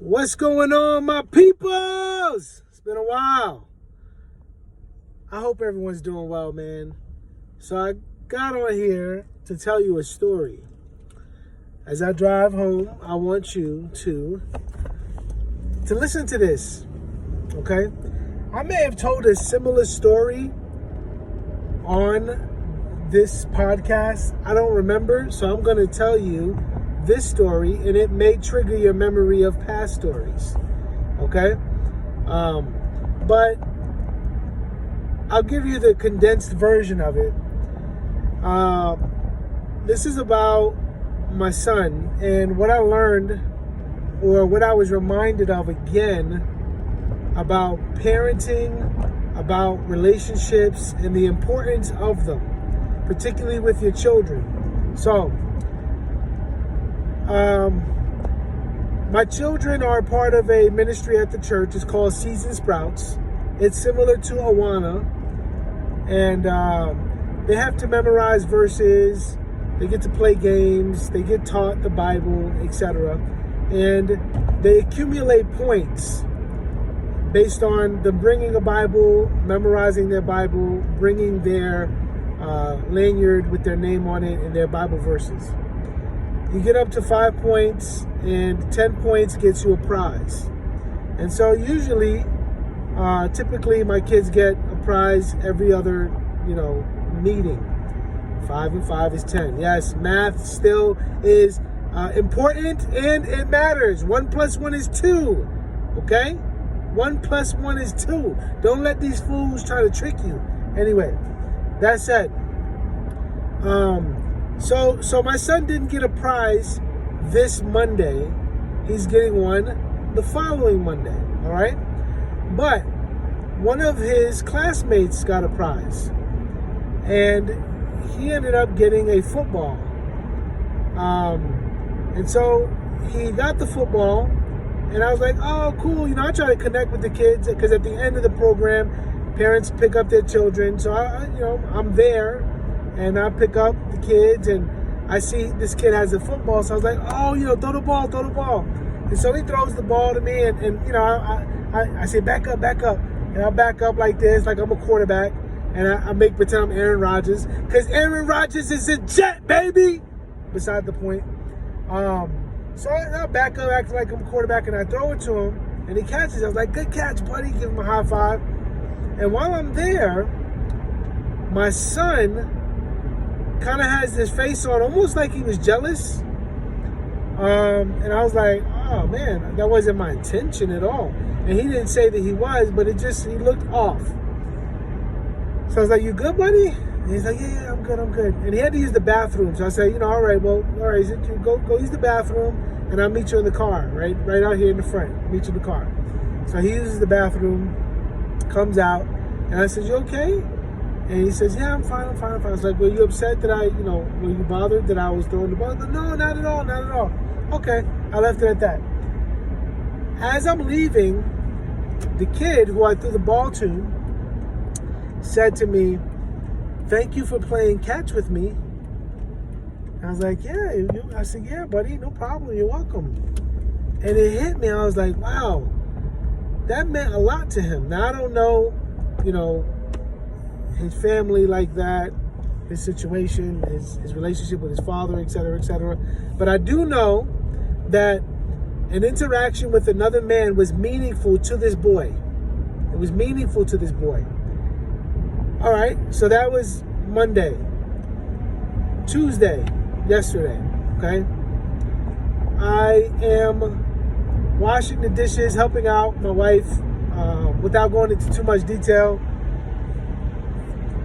What's going on, my peoples? It's been a while. I hope everyone's doing well, man. So I got on here to tell you a story. As I drive home, I want you to listen to this, okay? I may have told a similar story on this podcast. I don't remember, so I'm going to tell you this story, and it may trigger your memory of past stories, okay? But I'll give you the condensed version of it. This is about my son and what I learned, or what I was reminded of again, about parenting, about relationships, and the importance of them, particularly with your children. So, my children are part of a ministry at the church. It's called Seeds and Sprouts. It's similar to Awana. And they have to memorize verses. They get to play games. They get taught the Bible, etc. And they accumulate points based on them bringing a Bible, memorizing their Bible, bringing their lanyard with their name on it and their Bible verses. You get up to 5 points, and 10 points gets you a prize. And so usually, typically my kids get a prize every other, meeting. 5 and 5 is 10. Yes, math still is important, and it matters. 1 plus 1 is 2, okay? 1 plus 1 is 2. Don't let these fools try to trick you. Anyway, that said, So my son didn't get a prize this Monday. He's getting one the following Monday, all right? But one of his classmates got a prize, and he ended up getting a football. And so he got the football, and I was like, oh, cool. I try to connect with the kids, because at the end of the program, parents pick up their children. So I'm there, and I pick up the kids, and I see this kid has a football, so I was like, oh, throw the ball. And so he throws the ball to me, and I say, back up. And I back up like this, like I'm a quarterback, and I make pretend I'm Aaron Rodgers, because Aaron Rodgers is a Jet, baby! Beside the point. So I back up, acting like I'm a quarterback, and I throw it to him, and he catches it. I was like, good catch, buddy. Give him a high five. And while I'm there, my son kind of has this face on, almost like he was jealous. And I was like, oh man, that wasn't my intention at all. And he didn't say that he was, but he looked off. So I was like, you good, buddy? And he's like, yeah, I'm good. And he had to use the bathroom. So I said, all right, go use the bathroom, and I'll meet you in the car, right out here in the front. Meet you in the car. So he uses the bathroom, comes out, and I said, you okay? And he says, yeah, I'm fine. I was like, were you upset that were you bothered that I was throwing the ball? Like, no, not at all. Okay, I left it at that. As I'm leaving, the kid who I threw the ball to said to me, thank you for playing catch with me. I was like, yeah. I said, yeah, buddy, no problem. You're welcome. And it hit me. I was like, wow, that meant a lot to him. Now, I don't know, his family like that, his situation, his relationship with his father, etc. But I do know that an interaction with another man was meaningful to this boy. It was meaningful to this boy. All right, so that was Monday. Tuesday, yesterday, okay? I am washing the dishes, helping out my wife, without going into too much detail.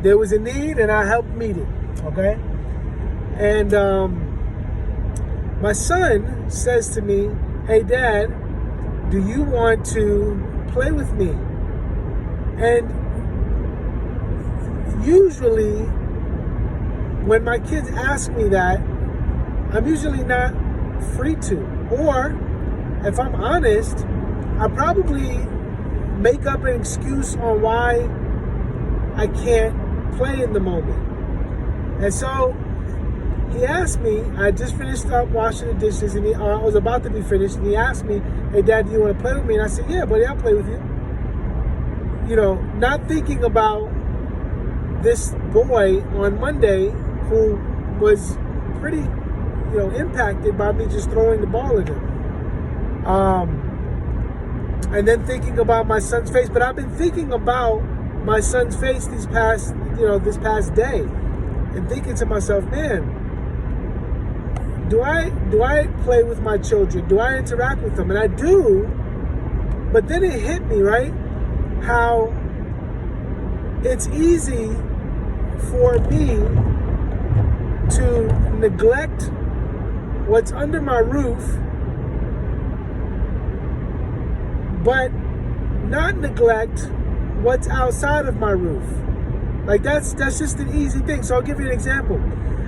There was a need, and I helped meet it, okay? And my son says to me, hey, Dad, do you want to play with me? And usually, when my kids ask me that, I'm usually not free to. Or, if I'm honest, I probably make up an excuse on why I can't play in the moment. And so he asked me, I just finished up washing the dishes, and I was about to be finished, and he asked me, hey, Dad, do you want to play with me? And I said, yeah, buddy, I'll play with you. You know, not thinking about this boy on Monday who was pretty, you know, impacted by me just throwing the ball at him. And then thinking about my son's face. But I've been thinking about my son's face this past day, and thinking to myself, man, do I play with my children? Do I interact with them? And I do. But then it hit me, right? How it's easy for me to neglect what's under my roof, but not neglect what's outside of my roof. Like that's just an easy thing. So I'll give you an example.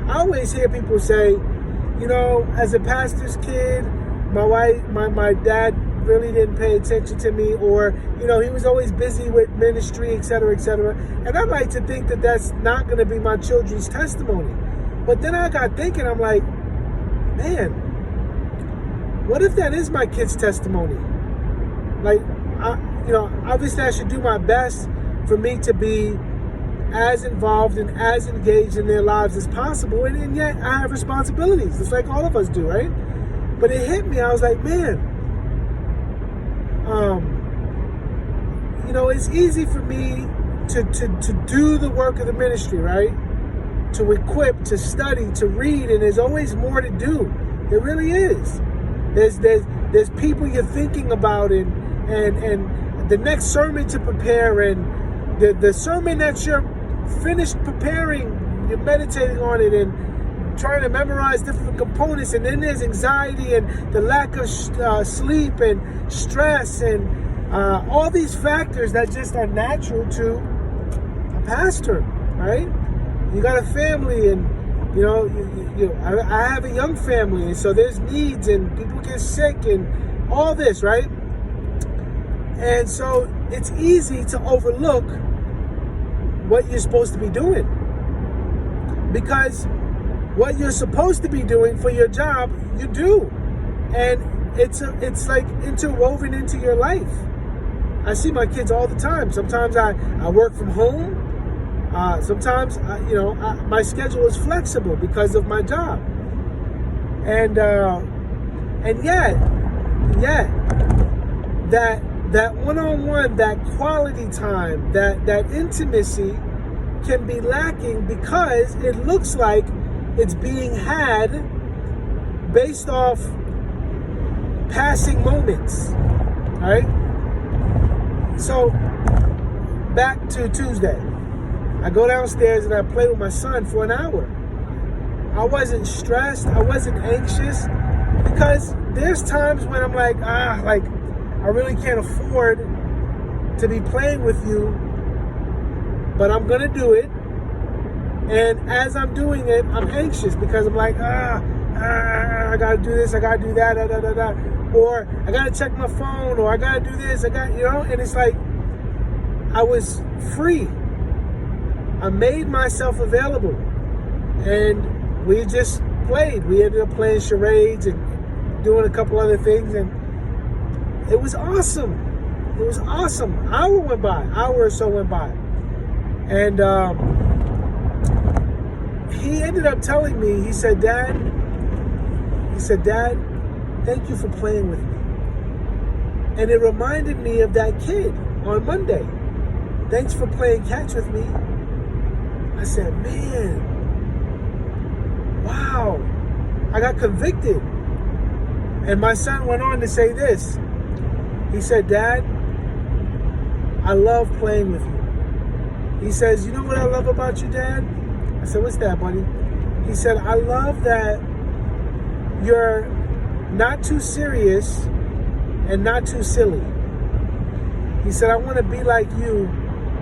I always hear people say, you know, as a pastor's kid, my dad really didn't pay attention to me, or, you know, he was always busy with ministry, etc., etc. And I like to think that that's not going to be my children's testimony. But then I got thinking, I'm like, man, what if that is my kid's testimony? Like, obviously I should do my best for me to be as involved and as engaged in their lives as possible. And yet I have responsibilities, just like all of us do, right? But it hit me. I was like, man, it's easy for me to do the work of the ministry, right? To equip, to study, to read, and there's always more to do. There really is. There's people you're thinking about, and the next sermon to prepare, and the sermon that you're finished preparing, you're meditating on it and trying to memorize different components, and then there's anxiety and the lack of sleep and stress and all these factors that just are natural to a pastor, right? You got a family, and I have a young family, and so there's needs, and people get sick, and all this, right? And so it's easy to overlook what you're supposed to be doing, because what you're supposed to be doing for your job, you do, and it's like interwoven into your life. I see my kids all the time. Sometimes I work from home. Sometimes my schedule is flexible because of my job, and yet that one-on-one, that quality time, that intimacy can be lacking because it looks like it's being had based off passing moments, right? So back to Tuesday. I go downstairs and I play with my son for an hour. I wasn't stressed. I wasn't anxious, because there's times when I'm like, I really can't afford to be playing with you, but I'm going to do it. And as I'm doing it, I'm anxious because I'm like, I got to do this, I got to do that, or I got to check my phone, or I got to do this, and it's like I was free. I made myself available, and we just played. We ended up playing charades and doing a couple other things, and it was awesome. It was awesome. Hour or so went by, and he ended up telling me, he said, Dad, thank you for playing with me. And it reminded me of that kid on Monday. Thanks for playing catch with me. I said, man, wow, I got convicted. And my son went on to say this. He said, Dad, I love playing with you. He says, you know what I love about you, Dad? I said, what's that, buddy? He said, I love that you're not too serious and not too silly. He said, I want to be like you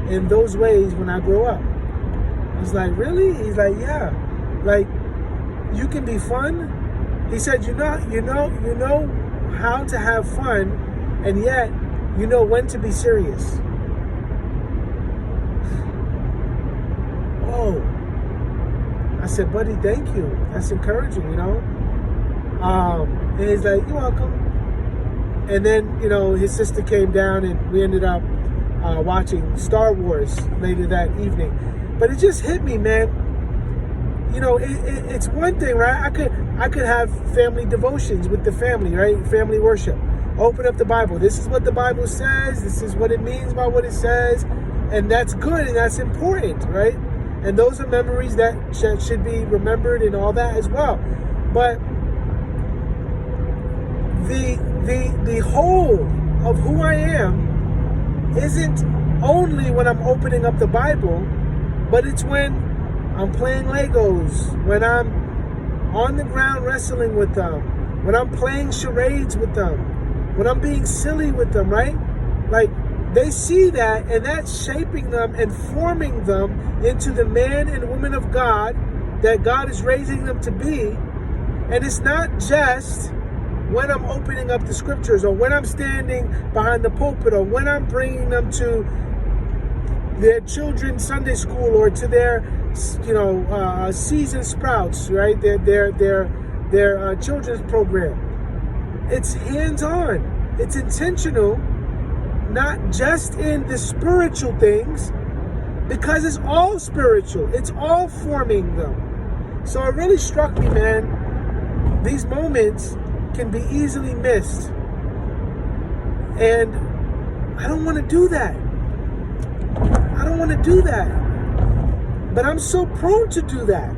in those ways when I grow up. I was like, really? He's like, yeah. Like, you can be fun. He said, you know how to have fun, and yet you know when to be serious. Oh, I said, buddy, thank you. That's encouraging, you know. And he's like, you're welcome. And then, you know, his sister came down and we ended up watching Star Wars later that evening. But it just hit me, man. You know, it's one thing, right? I could have family devotions with the family, right? Family worship. Open up the Bible. This is what the Bible says. This is what it means by what it says. And that's good and that's important, right? And those are memories that should be remembered and all that as well. But the whole of who I am isn't only when I'm opening up the Bible, but it's when I'm playing Legos, when I'm on the ground wrestling with them, when I'm playing charades with them, when I'm being silly with them, right? Like, they see that, and that's shaping them and forming them into the man and woman of God that God is raising them to be. And it's not just when I'm opening up the scriptures or when I'm standing behind the pulpit or when I'm bringing them to their children's Sunday school or to their, you know, season sprouts, right? Their children's program. It's hands-on. It's intentional, not just in the spiritual things, because it's all spiritual. It's all forming them. So it really struck me, man. These moments can be easily missed. And I don't want to do that. I don't want to do that. But I'm so prone to do that,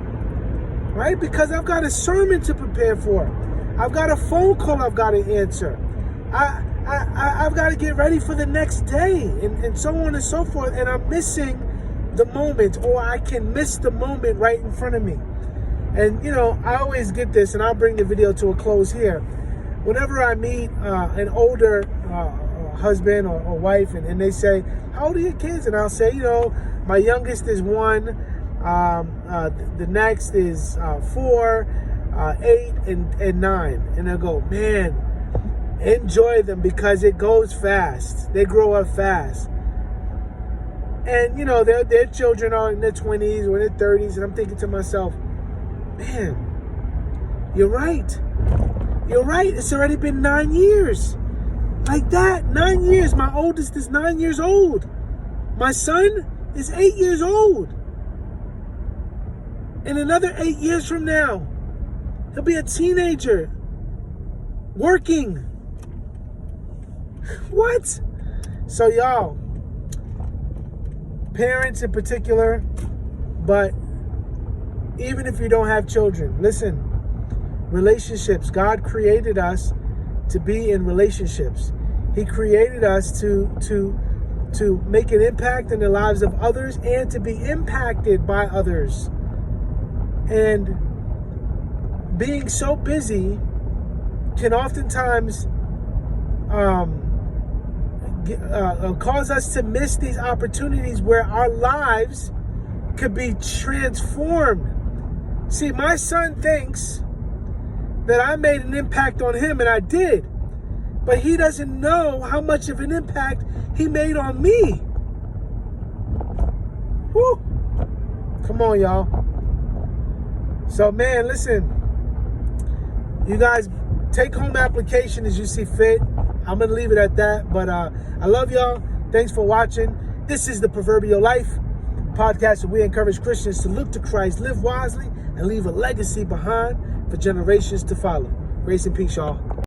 right? Because I've got a sermon to prepare for. I've got a phone call I've got to answer. I've got to get ready for the next day and so on and so forth. And I'm missing the moment, or I can miss the moment right in front of me. And, you know, I always get this, and I'll bring the video to a close here. Whenever I meet an older husband or wife, and they say, how old are your kids? And I'll say, you know, my youngest is 1, the next is 4, 8, and 9. And they'll go, man, enjoy them because it goes fast. They grow up fast. And, you know, their children are in their 20s or their 30s, and I'm thinking to myself, man, you're right. You're right. It's already been 9 years. Like that, 9 years. My oldest is 9 years old. My son is 8 years old. And another 8 years from now, he'll be a teenager working. What? So y'all, parents in particular, but even if you don't have children, listen, relationships. God created us to be in relationships. He created us to make an impact in the lives of others and to be impacted by others. And being so busy can oftentimes cause us to miss these opportunities where our lives could be transformed. See, my son thinks that I made an impact on him, and I did. But he doesn't know how much of an impact he made on me. Woo! Come on, y'all. So, man, listen. You guys, take home application as you see fit. I'm going to leave it at that. But I love y'all. Thanks for watching. This is The Proverbial Life podcast where we encourage Christians to look to Christ, live wisely, and leave a legacy behind for generations to follow. Grace and peace, y'all.